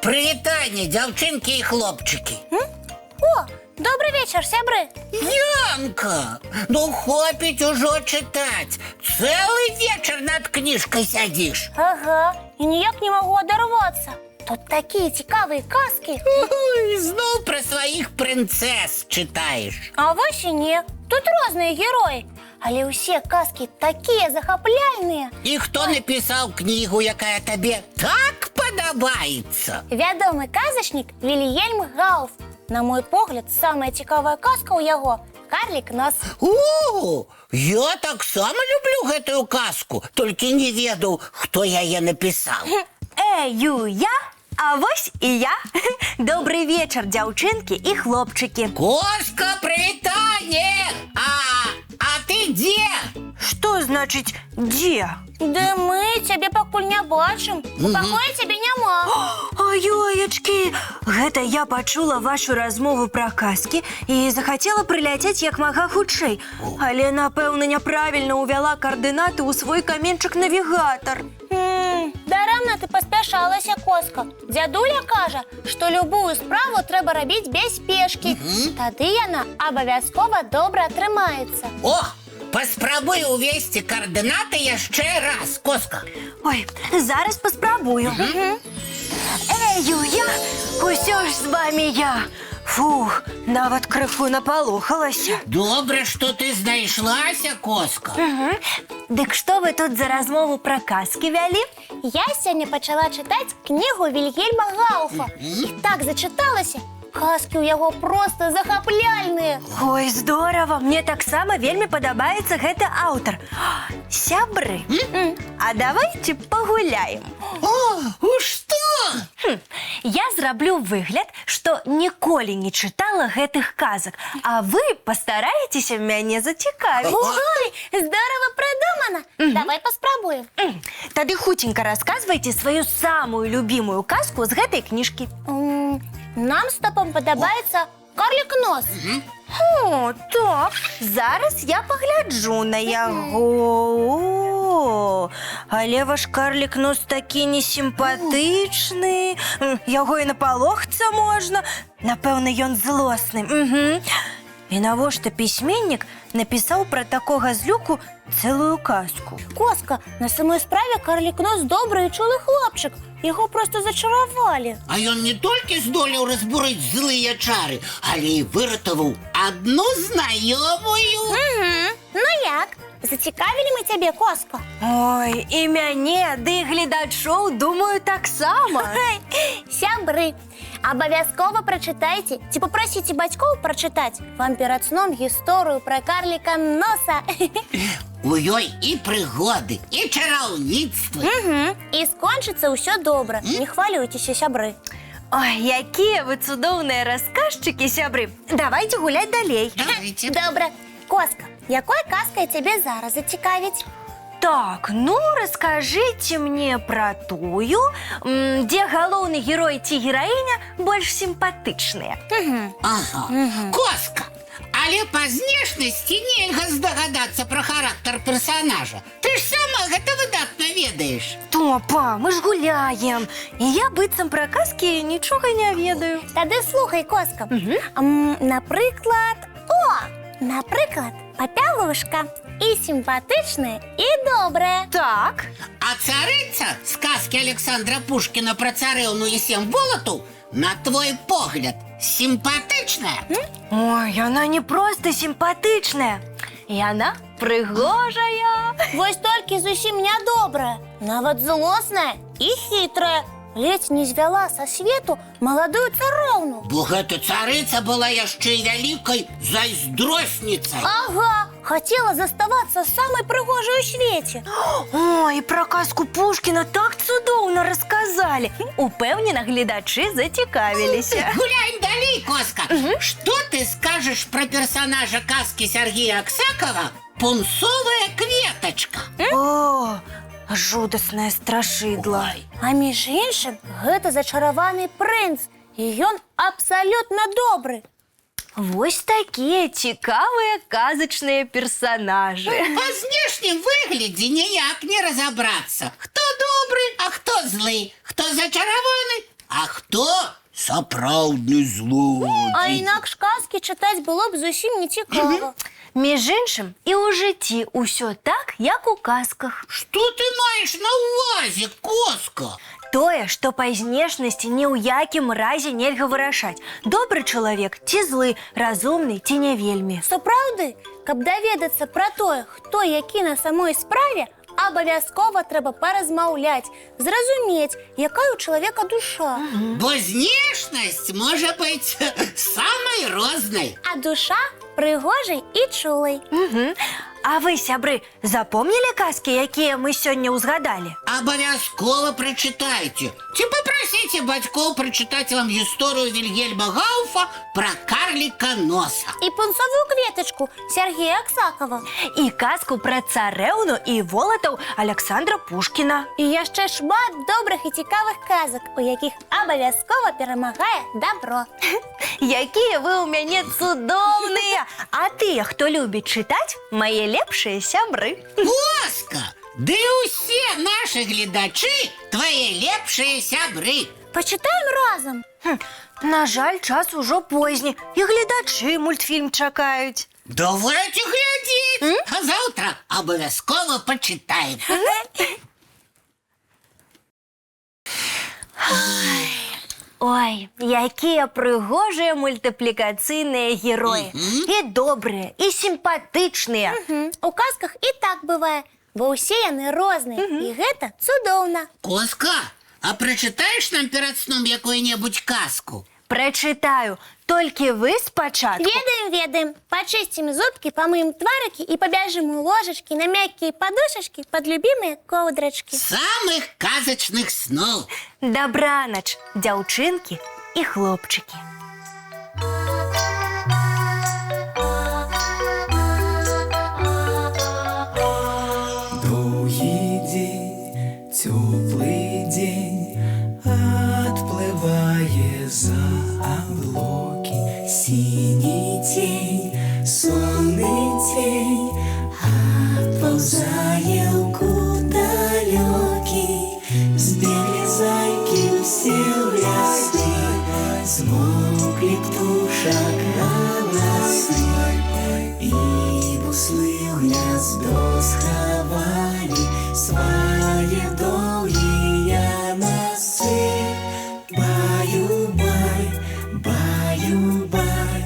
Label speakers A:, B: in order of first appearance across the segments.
A: Привітання, дівчинки і хлопчики.
B: О, добрый вечер, сябры.
A: Янка, ну хопить уже читать. Целый вечер над книжкой сидишь.
B: Ага, і ніяк не могу оторваться. Тут такие цікавые казки.
A: Ой, знов про своих принцесс читаешь.
B: А вовсе не. Тут разные герої. Але усе казки такие захопляльные.
A: І хто написав книгу, яка тобі так подобається?
B: Вядомый казачник Вільгельм Гауф. На мой погляд, самая цікавая казка у яго «Карлік Нос».
A: О, я так само люблю гэтую казку, толькі не ведаў, хто яе написав.
C: Я, а вось і я. Добрый вечер, дзяўчынкі і хлопчыкі.
A: Коска, привітання! А ты где?
C: Што значыць дзе?
B: Да мы цябе пакуль не бачым. У пакоі цябе няма.
C: Аёечкі, гэта я пачула вашу размову пра казкі і захацела прыляцець як мага хутчэй. Але, напэўна, няправільна ўвяла каардынаты ў свой каменчык-навігатар.
B: Дарэмна ты паспяшалася, Коска. Дзядуля кажа, што любую справу трэба рабіць без спешкі. Тады яна абавязкова добра атрымаецца.
A: О, паспрабуй увесці координаты яшчэ раз, Коска.
C: Ой, зараз паспрабую. Я, усё ж з вамі я. Фух, нават крыху напалохалася.
A: Добре, што ты знайшлася, Коска.
C: Дык што вы тут за размову пра казкі вялі?
B: Я сёння пачала чытаць кнігу Вільгельма Гауфа. І так зачыталася. Казкі ў яго проста захапляльныя.
C: Ой, здорава, мне таксама вельмі падабаецца гэты аўтар. Сябры, а давайте пагуляем.
A: О, што?
C: Я зраблю выгляд, што ніколі не чытала гэтых казак, а вы пастараецеся мяне зацікавіць.
B: Ой, здорово придумано. Давай паспрабуем.
C: Тады хуценька расказвайце сваю самую любімую казку з гэтай кніжкі.
B: Нам з топом падабаецца «Карлік Нос».
C: О, так, зараз я пагляджу на яго. Але ваш карлік Нос такі несімпатычны. Яго і напалохцца можна. Напэўна, ён злосны. І навошта пісьменнік напісаў пра такога злюку цэлую казку?
B: Коска, на самой справе Карлік Нос добры і чулы хлопчык. Яго проста зачаравалі.
A: А ён не толькі здолеў разбурыць злыя чары, але і выратаваў адну знаёмую.
B: Ну як? Зацікавілі мы цябе, Коска?
C: Ой, і мяне, ды гледачоў, думаю, таксама.
B: Сябры, абавязкова прачытайце ці папрасіце бацькоў прачытаць вам перад сном гісторыю пра Карліка Носа.
A: У ёй і прыгоды, і чараўніцтва.
B: І скончыцца ўсё добра. Не хвалюйцеся, сябры.
C: Ой, якія вы цудоўныя расказчыкі, сябры. Давайте гуляць далей.
A: Давайте.
B: Добра. Коска, якой казкай цябе зараз зацікавіць?
C: Так, ну, раскажыце мне пра тую, дзе галоўны герой ці гераіня больш сімпатычныя.
A: Ага. Коска, але па знешнасці нельга здагадацца пра характар персанажа. Ты ж сама гэта выдатна ведаеш.
C: Топа, мы ж гуляем. І я быццам пра казкі нічога не ведаю.
B: Тады слухай, Коска. Напрыклад, папялушка. І сімпатычная, і добрая.
C: Так.
A: А царыца сказки Александра Пушкіна пра царэўну і 7 волатаў, на твой погляд, сімпатычная?
C: Ой, яна не проста сімпатычная. Яна прыгожая.
B: Вось толькі зусім нядобрая, нават злосная і хітрая. Ледзь не звяла са свету маладую царэўну.
A: Бо гэта царыца была яшчэ вялікай зайздросніцай.
B: Ага, хотела заставаться самой прыгожей у свете.
C: Ой, про казку Пушкіна так цудоўна рассказали. Упевнена, глядачи зацікавилися.
A: Гуляем далей, Коска. Что ты скажешь про персонажа казки Сергея Аксакова «Пунцовая кветочка»?
C: О, жудасное страшыдла.
A: Ой.
B: А між іншым, гэта зачараваны прынц, і ён абсалютна добры.
C: Вось такие цікавыя казачныя персонажи.
A: По внешнім выглядзе ніяк не разобраться. Хто добры, а хто злы, хто зачараваны, а хто сапраўдны злодзей.
B: А інакш казкі чытаць было б зусім не цікава.
C: Між іншым, і ў жыцці ўсё так, як у казках.
A: Что ты маешь на увазе, Коска?
C: Тое, што па знешнасці ні ў якім разе нельга вырашаць. Добры чалавек ці злы, разумны ці не вельмі.
B: Сапраўды, каб даведацца пра тое, хто які на самой справе, абавязкова трэба паразмаўляць, зразумець, якая ў чалавека душа.
A: Бо знешнасць можа быць самай рознай.
B: А душа прыгожай і чулай.
C: А вы, сябры, запомнілі казкі, якія мы сёння ўзгадалі?
A: Абавязкова прачытайце. Ці папрасіце бацькоў прачытаць вам гісторыю Вільгельма Гауфа пра карліка Носа.
B: І пунцовую кветачку Сергея Аксакова.
C: І казку пра царэўну і волатаў Аляксандра Пушкіна.
B: І яшчэ шмат добрых і цікавых казак, у якіх абавязкова перамагае дабро.
C: Якія вы ў мяне цудоўныя! А тыя, хто любіць чытаць, мае лепшыя сябры.
A: Коска, ды ўсе нашы гледачы твае лепшыя сябры.
B: Пачытаем разам.
C: На жаль, час ужо позні, і гледачы мультфільм чакаюць.
A: Давайте глядзець, а заўтра абавязкова пачытаем.
C: Ой, якія прыгожыя мультыплікацыйныя героі. І добрыя, і сімпатычныя.
B: У казках і так бывае, бо ўсе яны розныя, і гэта цудоўна.
A: Коска, а прачытаеш нам перад сном якую-небудзь казку?
C: Прачытаю, толькі вы спачатку.
B: Ведаем. Пачысцім зубкі, памыем тварыкі і пабяжым у ложачкі на мяккія падушачкі пад любімыя коўдрачкі.
A: Самых казачных сноў.
C: Дабранач, дзяўчынкі і хлопчыкі.
D: Доўгі дзень, цёплы дзень, адплывае за аблокі. Сіні цень, сонны цень, адпаўзае ў кут далёкі. Збеглі зайкі ўсе ў лясы, змоўклі птушак галасы, і буслы ў гняздо схавалі свае доўгія носы. Баю-бай, баю-бай,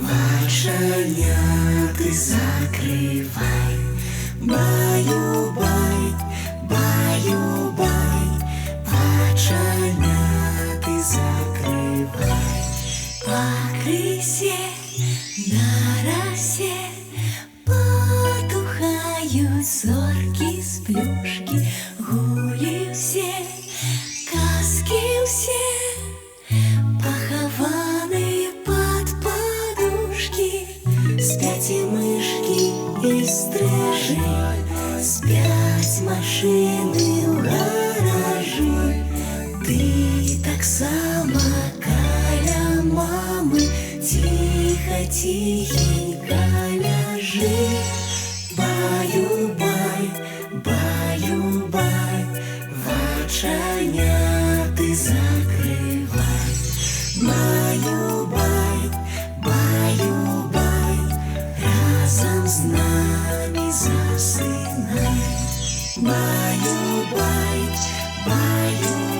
D: вачаняты закрывай. Баю-бай, баю-бай, вачаняты закрывай. Пакрысе, на расе потухаюць зоркі з плюшкі. Гулі ўсе, казкі ўсе, пахаваны пад падушкі. Спяць і мышкі, і стрыжы, спяць машыны ў гаражы. Ты таксама каля мамы ціха-ціхенька ляжы. Баю-бай, баю-бай, вачаняты закрывай. Баю-бай, баю-бай, разам з намі засынай. Баю-бай, баю-бай.